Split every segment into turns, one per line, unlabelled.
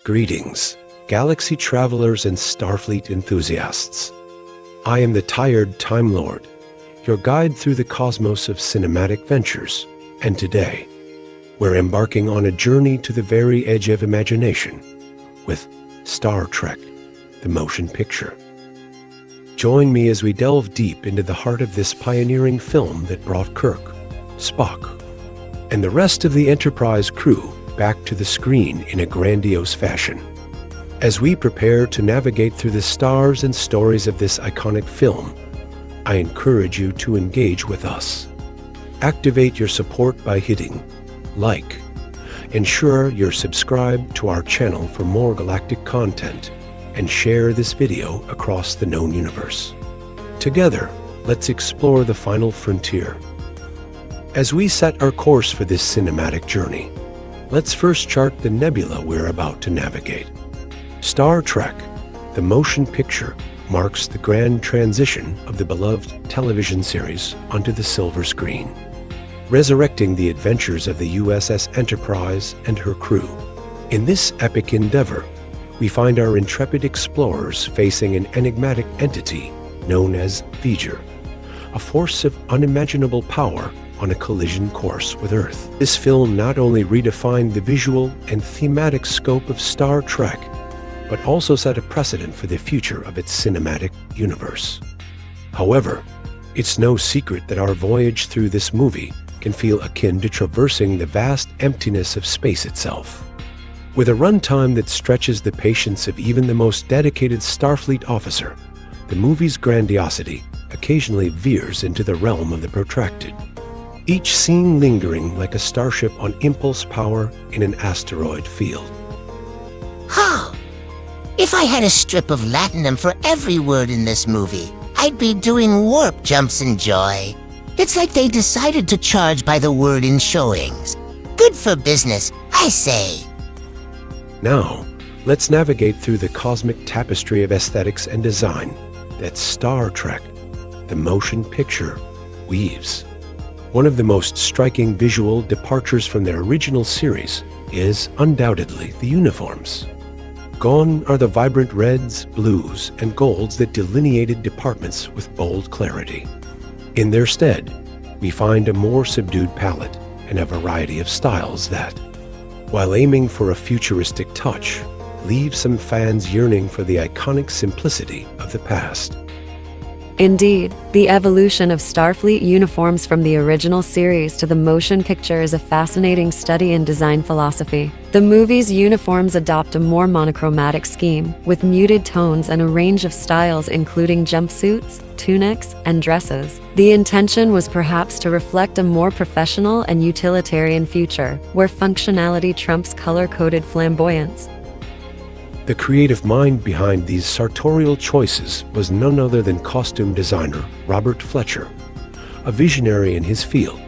Greetings, galaxy travelers and Starfleet enthusiasts. I am the Tired Time Lord, your guide through the cosmos of cinematic ventures, and today, we're embarking on a journey to the very edge of imagination with Star Trek, the motion picture. Join me as we delve deep into the heart of this pioneering film that brought Kirk, Spock, and the rest of the Enterprise crew back to the screen in a grandiose fashion. As we prepare to navigate through the stars and stories of this iconic film, I encourage you to engage with us. Activate your support by hitting like. Ensure you're subscribed to our channel for more galactic content, and share this video across the known universe. Together, let's explore the final frontier. As we set our course for this cinematic journey, let's first chart the nebula we're about to navigate. Star Trek, the motion picture, marks the grand transition of the beloved television series onto the silver screen, resurrecting the adventures of the USS Enterprise and her crew. In this epic endeavor, we find our intrepid explorers facing an enigmatic entity known as V'Ger, a force of unimaginable power on a collision course with Earth. This film not only redefined the visual and thematic scope of Star Trek, but also set a precedent for the future of its cinematic universe. However, it's no secret that our voyage through this movie can feel akin to traversing the vast emptiness of space itself. With a runtime that stretches the patience of even the most dedicated Starfleet officer, the movie's grandiosity occasionally veers into the realm of the protracted, each scene lingering like a starship on impulse power in an asteroid field.
Huh. If I had a strip of latinum for every word in this movie, I'd be doing warp jumps in joy. It's like they decided to charge by the word in showings. Good for business, I say.
Now, let's navigate through the cosmic tapestry of aesthetics and design that Star Trek, the motion picture, weaves. One of the most striking visual departures from their original series is undoubtedly the uniforms. Gone are the vibrant reds, blues, and golds that delineated departments with bold clarity. In their stead, we find a more subdued palette and a variety of styles that, while aiming for a futuristic touch, leave some fans yearning for the iconic simplicity of the past.
Indeed, the evolution of Starfleet uniforms from the original series to the motion picture is a fascinating study in design philosophy. The movie's uniforms adopt a more monochromatic scheme, with muted tones and a range of styles including jumpsuits, tunics, and dresses. The intention was perhaps to reflect a more professional and utilitarian future, where functionality trumps color-coded flamboyance.
The creative mind behind these sartorial choices was none other than costume designer Robert Fletcher, a visionary in his field,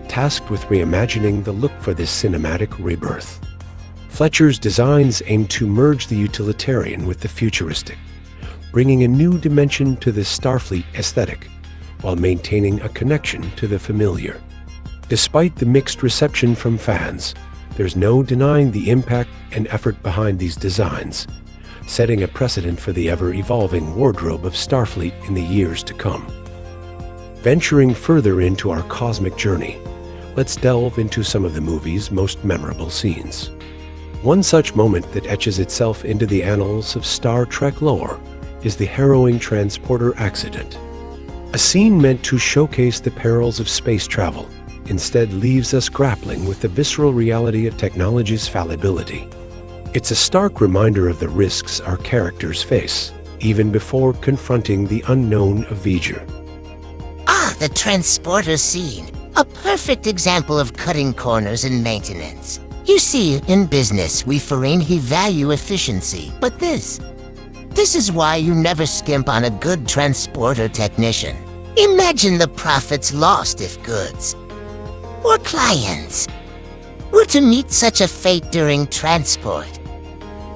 tasked with reimagining the look for this cinematic rebirth. Fletcher's designs aimed to merge the utilitarian with the futuristic, bringing a new dimension to the Starfleet aesthetic, while maintaining a connection to the familiar. Despite the mixed reception from fans, there's no denying the impact and effort behind these designs, setting a precedent for the ever-evolving wardrobe of Starfleet in the years to come. Venturing further into our cosmic journey, let's delve into some of the movie's most memorable scenes. One such moment that etches itself into the annals of Star Trek lore is the harrowing transporter accident. A scene meant to showcase the perils of space travel instead leaves us grappling with the visceral reality of technology's fallibility. It's a stark reminder of the risks our characters face, even before confronting the unknown of V'Ger.
Ah, the transporter scene. A perfect example of cutting corners in maintenance. You see, in business, we Ferengi value efficiency, but this is why you never skimp on a good transporter technician. Imagine the profits lost if goods or clients were to meet such a fate during transport.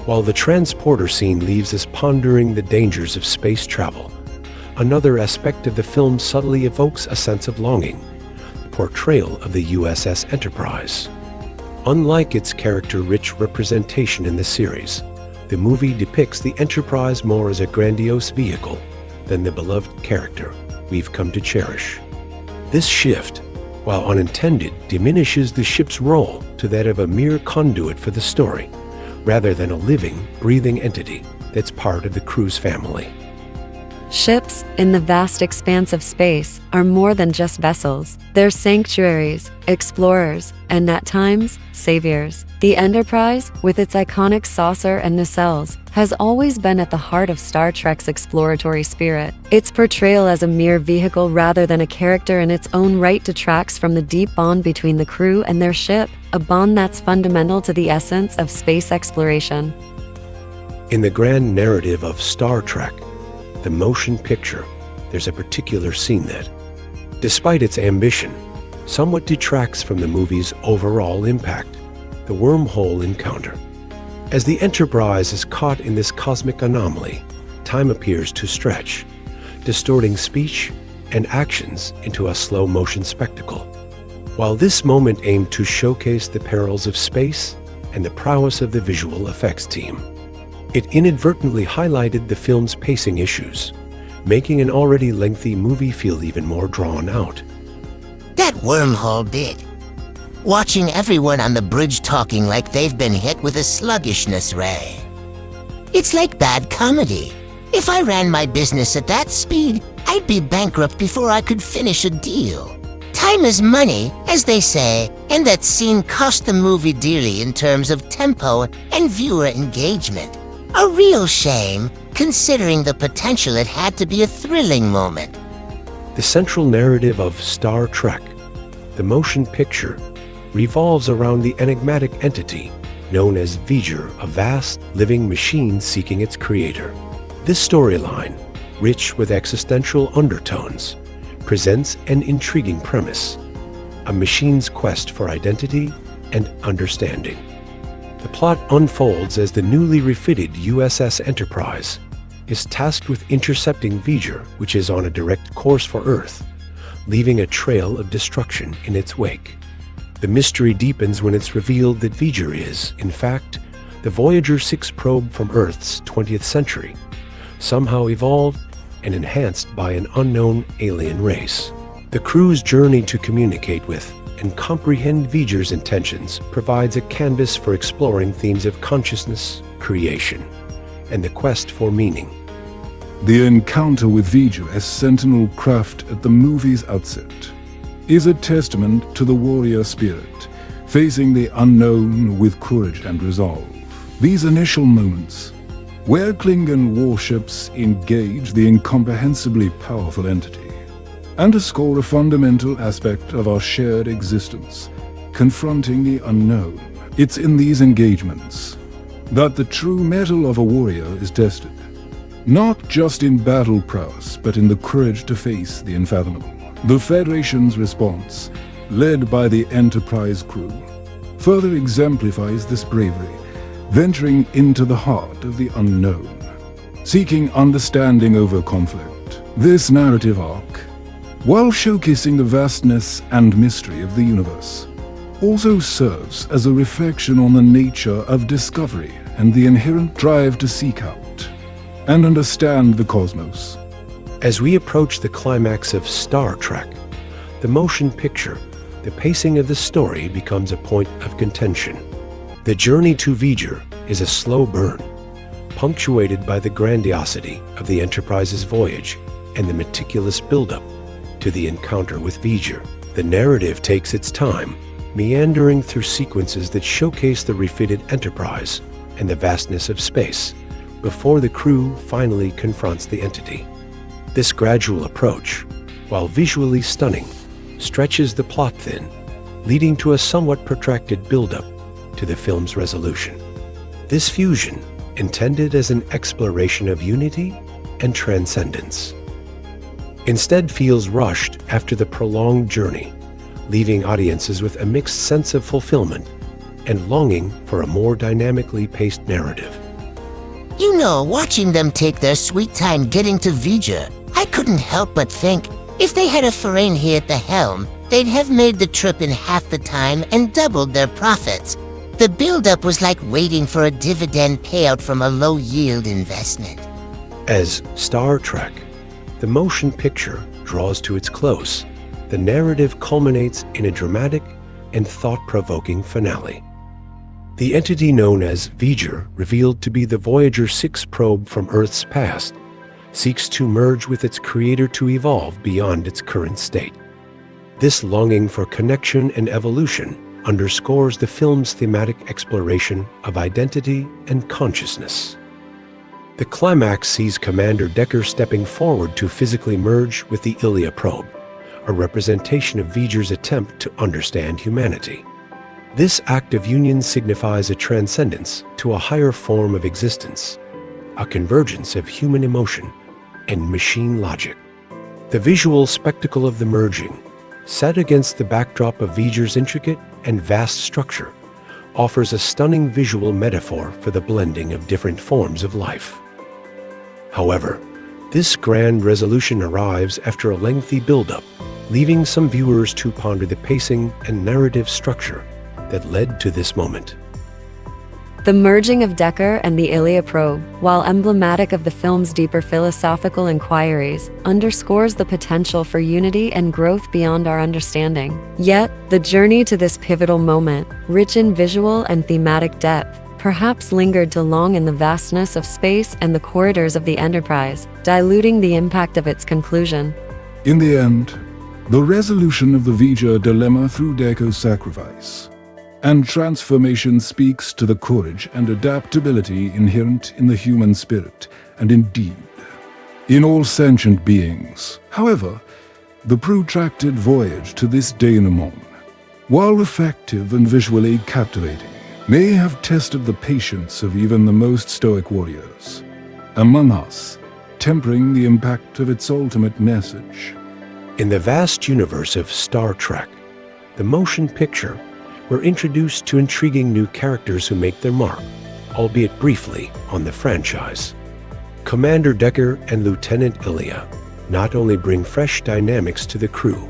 While the transporter scene leaves us pondering the dangers of space travel, another aspect of the film subtly evokes a sense of longing, the portrayal of the USS Enterprise. Unlike its character-rich representation in the series, the movie depicts the Enterprise more as a grandiose vehicle than the beloved character we've come to cherish. This shift, while unintended, diminishes the ship's role to that of a mere conduit for the story, rather than a living, breathing entity that's part of the crew's family.
Ships, in the vast expanse of space, are more than just vessels. They're sanctuaries, explorers, and at times, saviors. The Enterprise, with its iconic saucer and nacelles, has always been at the heart of Star Trek's exploratory spirit. Its portrayal as a mere vehicle rather than a character in its own right detracts from the deep bond between the crew and their ship, a bond that's fundamental to the essence of space exploration.
In the grand narrative of Star Trek, the motion picture, there's a particular scene that, despite its ambition, somewhat detracts from the movie's overall impact: the wormhole encounter. As the Enterprise is caught in this cosmic anomaly, time appears to stretch, distorting speech and actions into a slow-motion spectacle. While this moment aimed to showcase the perils of space and the prowess of the visual effects team, it inadvertently highlighted the film's pacing issues, making an already lengthy movie feel even more drawn out.
That wormhole bit. Watching everyone on the bridge talking like they've been hit with a sluggishness ray. It's like bad comedy. If I ran my business at that speed, I'd be bankrupt before I could finish a deal. Time is money, as they say, and that scene cost the movie dearly in terms of tempo and viewer engagement. A real shame, considering the potential it had to be a thrilling moment.
The central narrative of Star Trek, the motion picture, revolves around the enigmatic entity known as V'Ger, a vast, living machine seeking its creator. This storyline, rich with existential undertones, presents an intriguing premise: a machine's quest for identity and understanding. The plot unfolds as the newly refitted USS Enterprise is tasked with intercepting V'Ger, which is on a direct course for Earth, leaving a trail of destruction in its wake. The mystery deepens when it's revealed that V'Ger is, in fact, the Voyager 6 probe from Earth's 20th century, somehow evolved and enhanced by an unknown alien race. The crew's journey to communicate with and comprehend V'Ger's intentions provides a canvas for exploring themes of consciousness, creation, and the quest for meaning.
The encounter with V'Ger as Sentinel craft at the movie's outset is a testament to the warrior spirit, facing the unknown with courage and resolve. These initial moments, where Klingon warships engage the incomprehensibly powerful entity, underscore a fundamental aspect of our shared existence, confronting the unknown. It's in these engagements that the true mettle of a warrior is tested, not just in battle prowess, but in the courage to face the unfathomable. The Federation's response, led by the Enterprise crew, further exemplifies this bravery, venturing into the heart of the unknown, seeking understanding over conflict. This narrative arc, while showcasing the vastness and mystery of the universe, also serves as a reflection on the nature of discovery and the inherent drive to seek out and understand the cosmos.
As we approach the climax of Star Trek, the motion picture, the pacing of the story becomes a point of contention. The journey to V'Ger is a slow burn, punctuated by the grandiosity of the Enterprise's voyage and the meticulous buildup to the encounter with V'Ger. The narrative takes its time, meandering through sequences that showcase the refitted Enterprise and the vastness of space, before the crew finally confronts the entity. This gradual approach, while visually stunning, stretches the plot thin, leading to a somewhat protracted buildup to the film's resolution. This fusion, intended as an exploration of unity and transcendence, instead feels rushed after the prolonged journey, leaving audiences with a mixed sense of fulfillment and longing for a more dynamically paced narrative.
You know, watching them take their sweet time getting to V'Ger, I couldn't help but think, if they had a Ferengi at the helm, they'd have made the trip in half the time and doubled their profits. The buildup was like waiting for a dividend payout from a low-yield investment.
As Star Trek, the motion picture, draws to its close, the narrative culminates in a dramatic and thought-provoking finale. The entity known as V'ger, revealed to be the Voyager 6 probe from Earth's past, seeks to merge with its creator to evolve beyond its current state. This longing for connection and evolution underscores the film's thematic exploration of identity and consciousness. The climax sees Commander Decker stepping forward to physically merge with the Ilia probe, a representation of V'ger's attempt to understand humanity. This act of union signifies a transcendence to a higher form of existence, a convergence of human emotion and machine logic. The visual spectacle of the merging, set against the backdrop of V'ger's intricate and vast structure, offers a stunning visual metaphor for the blending of different forms of life. However, this grand resolution arrives after a lengthy build-up, leaving some viewers to ponder the pacing and narrative structure that led to this moment.
The merging of Decker and the Ilia probe, while emblematic of the film's deeper philosophical inquiries, underscores the potential for unity and growth beyond our understanding. Yet, the journey to this pivotal moment, rich in visual and thematic depth, perhaps lingered too long in the vastness of space and the corridors of the Enterprise, diluting the impact of its conclusion.
In the end, the resolution of the V'ger dilemma through Decker's sacrifice and transformation speaks to the courage and adaptability inherent in the human spirit, and indeed, in all sentient beings. However, the protracted voyage to this denouement, while effective and visually captivating, may have tested the patience of even the most stoic warriors among us, tempering the impact of its ultimate message.
In the vast universe of Star Trek, the motion picture, we're introduced to intriguing new characters who make their mark, albeit briefly, on the franchise. Commander Decker and Lieutenant Ilia not only bring fresh dynamics to the crew,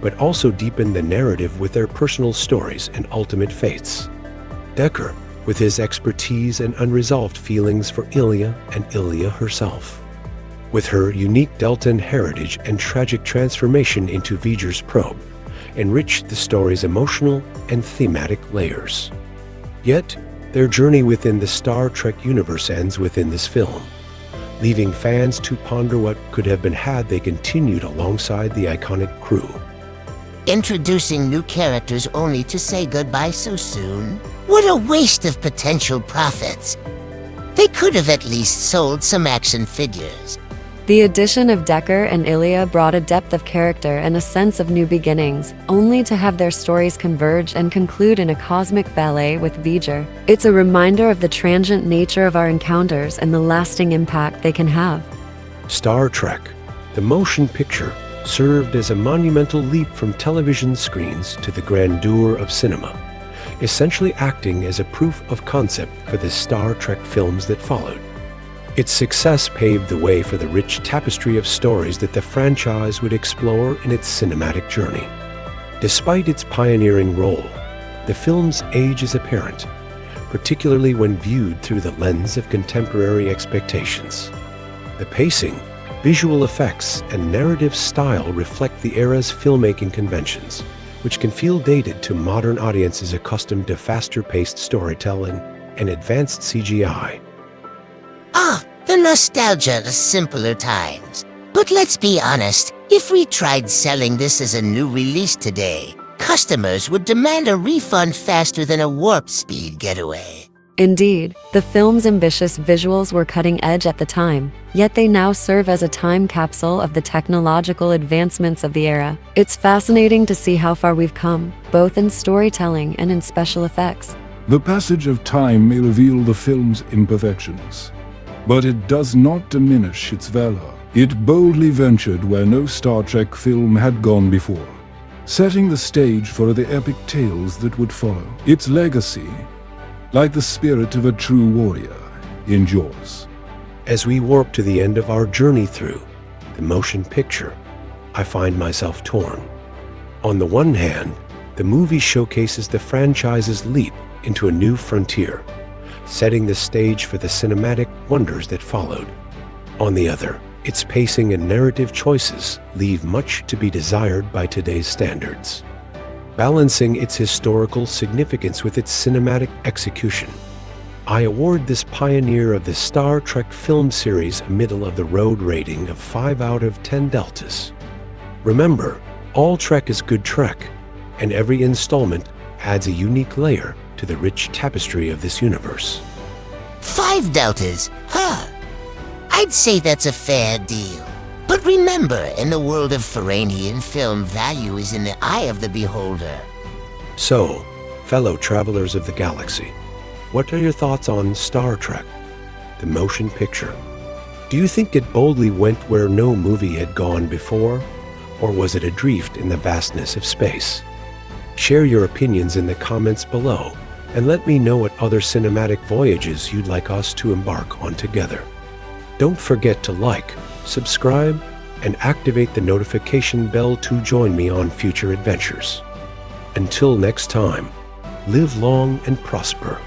but also deepen the narrative with their personal stories and ultimate fates. Decker, with his expertise and unresolved feelings for Ilia and Ilia herself. With her unique Deltan heritage and tragic transformation into V'ger's probe, enriched the story's emotional and thematic layers. Yet, their journey within the Star Trek universe ends within this film, leaving fans to ponder what could have been had they continued alongside the iconic crew.
Introducing new characters only to say goodbye so soon? What a waste of potential profits. They could have at least sold some action figures.
The addition of Decker and Ilia brought a depth of character and a sense of new beginnings, only to have their stories converge and conclude in a cosmic ballet with V'ger. It's a reminder of the transient nature of our encounters and the lasting impact they can have.
Star Trek, the motion picture, served as a monumental leap from television screens to the grandeur of cinema, essentially acting as a proof of concept for the Star Trek films that followed. Its success paved the way for the rich tapestry of stories that the franchise would explore in its cinematic journey. Despite its pioneering role, the film's age is apparent, particularly when viewed through the lens of contemporary expectations. The pacing, visual effects, and narrative style reflect the era's filmmaking conventions, which can feel dated to modern audiences accustomed to faster-paced storytelling and advanced CGI.
The nostalgia of simpler times. But let's be honest, if we tried selling this as a new release today, customers would demand a refund faster than a warp speed getaway.
Indeed, the film's ambitious visuals were cutting edge at the time, yet they now serve as a time capsule of the technological advancements of the era. It's fascinating to see how far we've come, both in storytelling and in special effects.
The passage of time may reveal the film's imperfections, but it does not diminish its valor. It boldly ventured where no Star Trek film had gone before, setting the stage for the epic tales that would follow. Its legacy, like the spirit of a true warrior, endures.
As we warp to the end of our journey through the motion picture, I find myself torn. On the one hand, the movie showcases the franchise's leap into a new frontier, setting the stage for the cinematic wonders that followed. On the other, its pacing and narrative choices leave much to be desired by today's standards. Balancing its historical significance with its cinematic execution, I award this pioneer of the Star Trek film series a middle-of-the-road rating of 5 out of 10 deltas. Remember, all Trek is good Trek, and every installment adds a unique layer to the rich tapestry of this universe.
5 deltas, huh? I'd say that's a fair deal. But remember, in the world of Ferranian film, value is in the eye of the beholder.
So, fellow travelers of the galaxy, what are your thoughts on Star Trek, the motion picture? Do you think it boldly went where no movie had gone before, or was it adrift in the vastness of space? Share your opinions in the comments below, and let me know what other cinematic voyages you'd like us to embark on together. Don't forget to like, subscribe, and activate the notification bell to join me on future adventures. Until next time, live long and prosper.